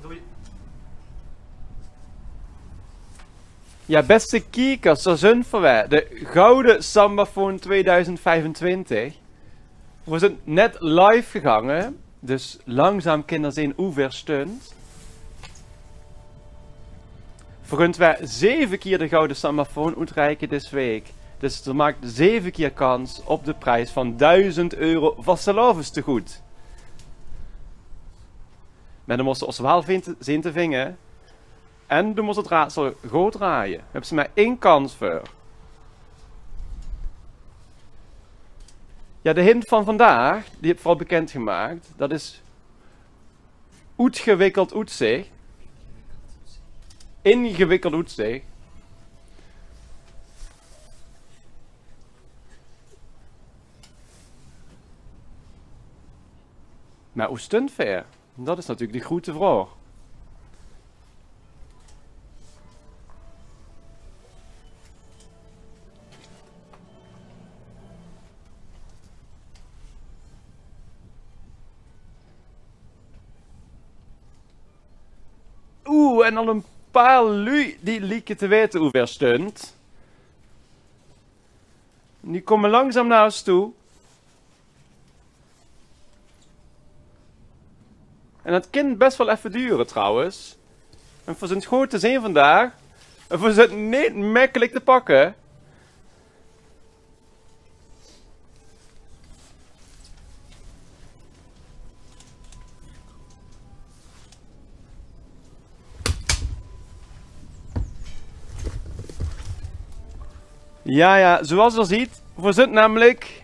Doei. Ja, beste kijkers, zo zijn voor wij. De Gouden Sambafoon 2025. We zijn net live gegaan, dus langzaam kunnen zien hoe ver stond. Vergunt wij 7 keer de Gouden Sambafoon uitreiken deze week. Dus er maakt 7 keer kans op de prijs van €1000 vastelovens te goed. Maar dan moesten we ons wel zien te vingen. En dan moest het raadsel goed draaien. Daar hebben ze maar 1 kans voor. Ja, de hint van vandaag, die heb ik vooral bekendgemaakt, dat is uitgewikkeld uitzicht. Ingewikkeld uitzicht. Maar hoe stond ver? Dat is natuurlijk de grote vraag. Oeh, en al een paar lui die lieken te weten hoe ver stond. Die komen langzaam naar ons toe. En dat kan best wel even duren trouwens. En voor zijn het goed te zien vandaag. En voor zijn het niet makkelijk te pakken. Ja, zoals je ziet, we zitten namelijk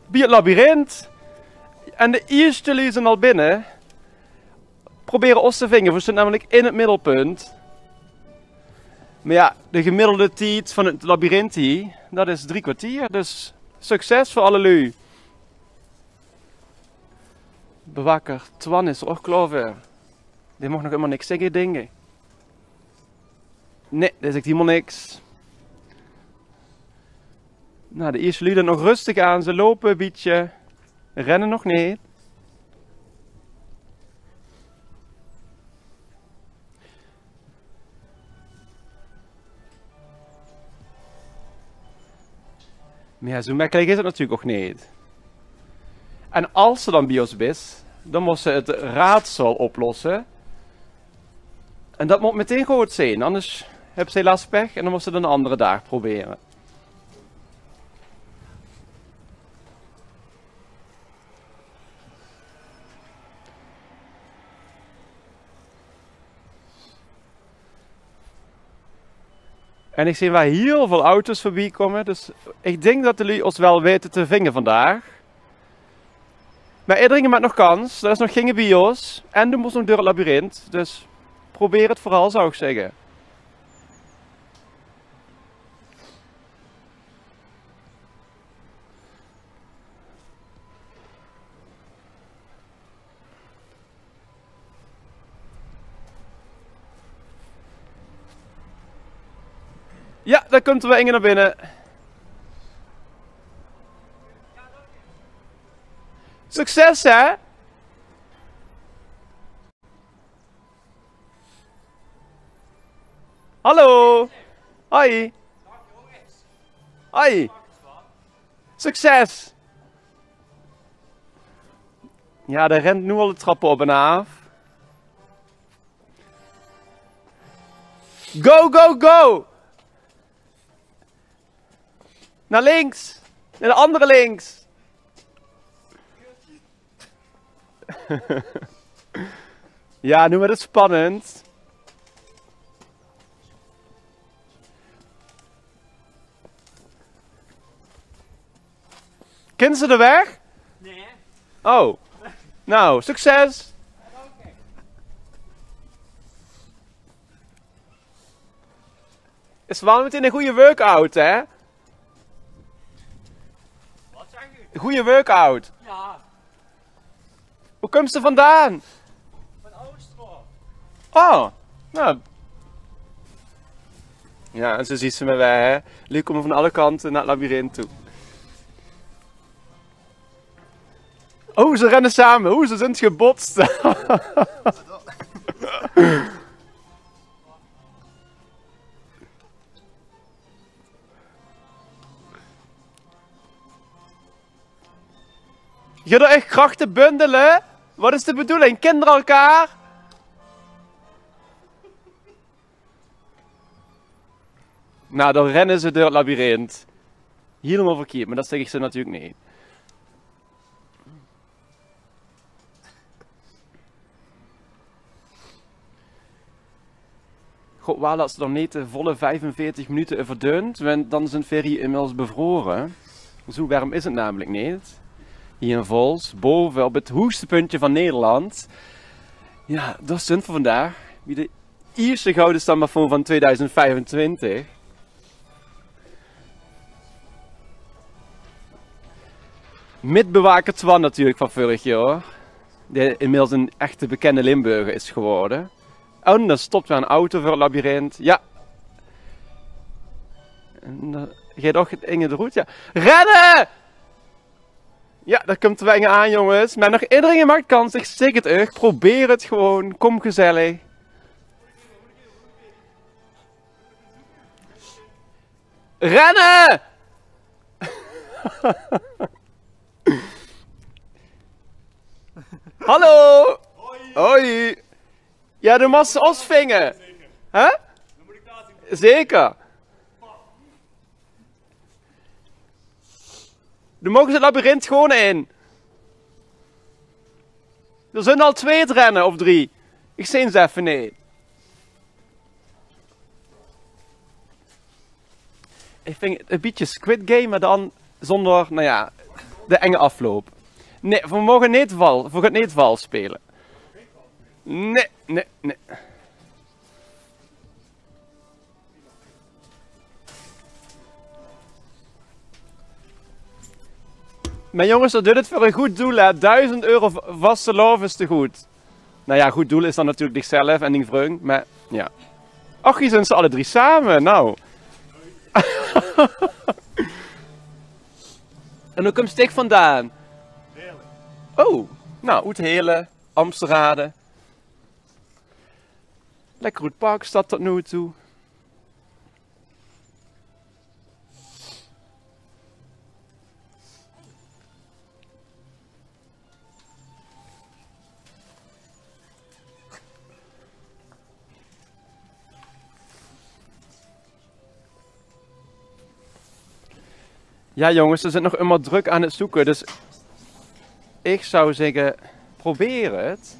bij het labyrint. En de eerste jullie zijn al binnen. Proberen ons te vingen, we zitten namelijk in het middelpunt. Maar ja, de gemiddelde tijd van het labyrint hier, dat is 3 kwartier. Dus succes voor alle lui. Bewaker, Twan is er ook klaar voor. Die mag nog helemaal niks zeggen, dingen. Nee, dat is helemaal niks. Nou, de eerste lui nog rustig aan. Ze lopen een beetje. Rennen nog niet. Maar ja, zo makkelijk is het natuurlijk ook niet. En als ze dan bij ons is, dan moet ze het raadsel oplossen. En dat moet meteen goed zijn, anders hebben ze helaas pech en dan moet ze het een andere dag proberen. En ik zie waar heel veel auto's voorbij komen, dus ik denk dat jullie ons wel weten te vingen vandaag. Maar iedereen maakt nog kans, er is nog geen bios en er moet nog door het labyrint, dus probeer het vooral, zou ik zeggen. Ja, daar komt er wel Inge naar binnen. Succes, hè? Hallo. Hoi. Hoi. Succes. Ja, er rent nu al de trappen op en af. Go, go, go! Naar links! Naar de andere links! Ja, nu wordt het spannend. Kennen ze de weg? Nee. Oh. Nou, succes! Is wel meteen een goede workout, hè? Wat zeg u? Een goede workout. Ja, Hoe komt ze vandaan? van Oostro. Oh, nou. Ja, en zo ziet ze me wij, hè. Jullie komen van alle kanten naar het labyrint toe. Oh, ze rennen samen. Oeh, ze zijn gebotst. Je er echt krachten bundelen? Wat is de bedoeling? Kinderen elkaar? Nou, dan rennen ze door het labyrint. Helemaal verkeerd, maar dat zeg ik ze natuurlijk niet. God, waar dat ze dan niet de volle 45 minuten verdund, want dan is een ferry inmiddels bevroren. Zo warm is het namelijk niet. Hier in Vols, boven op het hoogste puntje van Nederland. Ja, dat is het voor vandaag. Wie de eerste gouden stammofoon van 2025. Midbewaker Twan natuurlijk van vorig jaar. Die inmiddels een echte bekende Limburger is geworden. Oh, en dan stopt weer een auto voor het labyrint. Ja. En dan gaat toch het Inge de route. Ja. Rennen! Ja, daar komt Wengen aan, jongens. Maar nog iedereen maakt kans. Ik zeg het echt. Probeer het gewoon. Kom gezellig. Rennen! Hallo! Hoi! Hoi! Ja, de massa osvingen. Hè? Dan moet ik daar zien. Zeker. Dan mogen ze het labyrint gewoon in. Er zijn al 2 te rennen, of 3. Ik zie ze even niet. Ik vind het een beetje Squid Game, maar dan zonder, nou ja, de enge afloop. Nee, we mogen niet vals spelen. Nee, nee, nee. Maar jongens, dat doet het voor een goed doel, hè. 1000 euro vaste lof is te goed. Nou ja, goed doel is dan natuurlijk zichzelf en die vreugd, maar ja. Ach, hier zijn ze alle 3 samen, nou. En hoe komt Stik vandaan? Heerlijk. Oh, nou, Oethelen, Amsterrade. Lekker goed parkstad tot nu toe. Ja jongens, ze zijn nog immer druk aan het zoeken, dus ik zou zeggen, probeer het.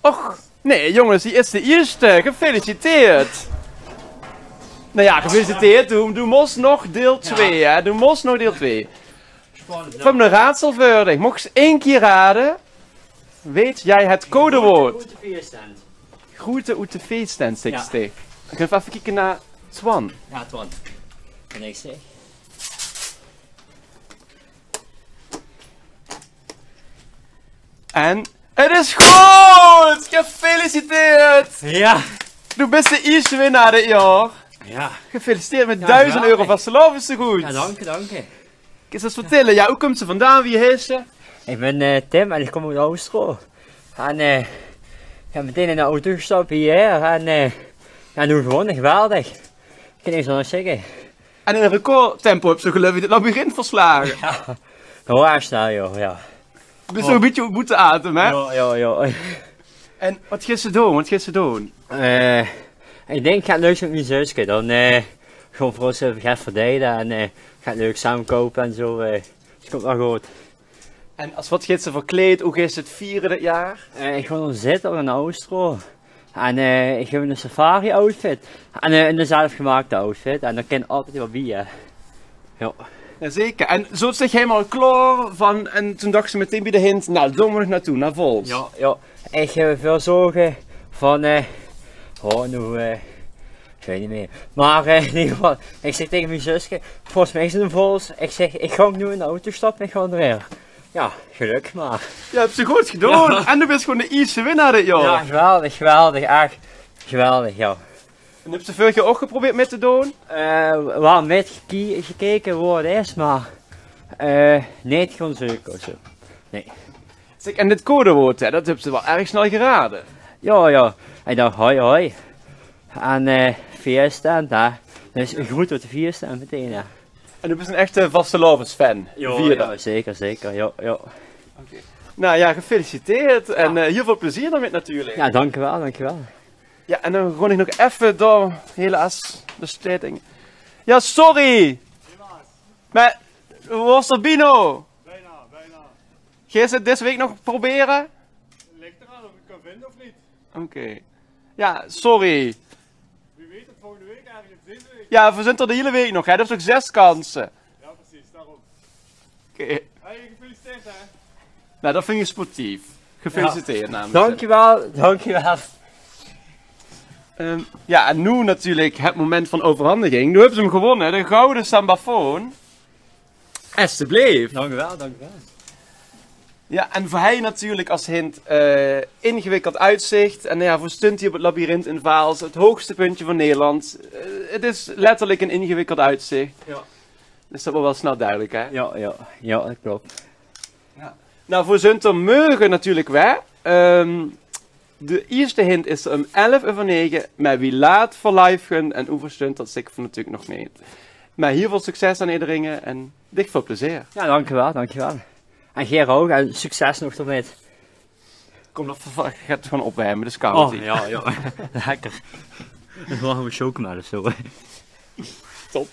Och, nee jongens, die is de eerste. Gefeliciteerd. Nou ja, gefeliciteerd. Doe mos nog deel 2, hè. Doe mos nog deel 2. Van de raadselvurdig. Mocht je 1 keer raden, weet jij het codewoord. Groete uit de feeststand, zeg ik. Ik ga even kijken naar Twan. Ja, Twan. En ik zeg. En het is goed! Gefeliciteerd! Ja! Du bent de eerste winnaar dit jaar. Ja. Gefeliciteerd met Ja, 1000 euro geweldig. van Salov is zo goed. Ja, dank je, dank je. Kun je eens vertellen, ja, hoe komt ze vandaan? Wie is ze? Ik ben Tim en ik kom uit Oosterlo. En ik heb meteen in de auto gestapt hier en ja, nu gewoon geweldig. Ik kan niks anders zeggen. En in een recordtempo heb ze gelukkig het labyrint verslagen. Ja, waar snel joh, ja. Je bent zo'n beetje moeten ademen, hè? Ja. En wat gaat ze doen? Wat gaat ze doen? Ik denk ik ga het leuk met mijn zusje. Dan gewoon voor ons even gaan verdelen en ga het leuk samen kopen en zo. Het komt wel goed. En als wat gaat ze verkleed? Hoe gaat ze het vieren dit jaar? Ik ga dan zitten op een Oosterlo. En ik heb een safari outfit. En een zelfgemaakte outfit. En dan kan altijd wat bier. Ja. Jazeker. En zo zich helemaal klaar van. En toen dacht ze meteen bij de hint, nou, daar moet ik naartoe, naar Vols. Ja. Ik heb veel zorgen van, ik weet niet meer. Maar in ieder geval, ik zeg tegen mijn zusje, volgens mij is het een Vols. Ik zeg, ik ga nu in de auto stappen en ik ga er weer. Ja, geluk maar. Je hebt ze goed gedaan. Ja. En du bent gewoon de eerste winnaar dit jaar. Ja, geweldig, echt geweldig, ja. En heb ze vorig jaar ook geprobeerd mee te doen? Wel met gekeken worden is, maar nee, het gewoon zeker of zo. Nee. Zeg, en dit codewoord, hè, dat hebben ze wel erg snel geraden. Ja, ja. En dan hoi hoi. En fiesta en daar. Dus een groet op de fiesta en meteen, ja. En u bent een echte vastelovensfan. Vierde. Ja, zeker, zeker. Ja, ja. Nou ja, gefeliciteerd. En heel veel plezier daarmee natuurlijk. Ja, dankjewel, dankjewel. Ja, en dan gewoon ik nog even door helaas de steding. Ja, sorry. Maar, hoe was er Bino? Bijna, bijna. Ga je het deze week nog proberen? Ligt eraan of ik het kan vinden of niet. Oké. Ja, sorry. Wie weet het volgende week ergens, deze week. Ja, we zijn er de hele week nog, hè. Dat is ook 6 kansen. Ja, precies, daarom. Oké. Hey, gefeliciteerd hè. Nou, dat vind je sportief. Gefeliciteerd namens. Dankjewel, dankjewel. Ja, en nu natuurlijk het moment van overhandiging. Nu hebben ze hem gewonnen, de gouden sambafoon. Alsjeblieft. Dankjewel, dankjewel. Ja, en voor hij natuurlijk als hint ingewikkeld uitzicht. En ja, voor stunt hij op het labyrint in Vaals, het hoogste puntje van Nederland. Het is letterlijk een ingewikkeld uitzicht. Ja. Dus dat wordt wel snel duidelijk, hè? Ja, ja, ja, dat klopt. Nou, voor Zunter mogen natuurlijk wij. De eerste hint is om 11:09, maar wie laat voor live gaan en overstunt, dat zeker voor natuurlijk nog niet. Maar heel veel succes aan iedereen en dik veel plezier. Ja, dankjewel, dankjewel. En Geer ook, en succes nog ermee. Kom, dat gaat het gewoon opwarmen, dus koud. Oh, ja, ja. Lekker. Dan gaan we chocolade of zo. Top.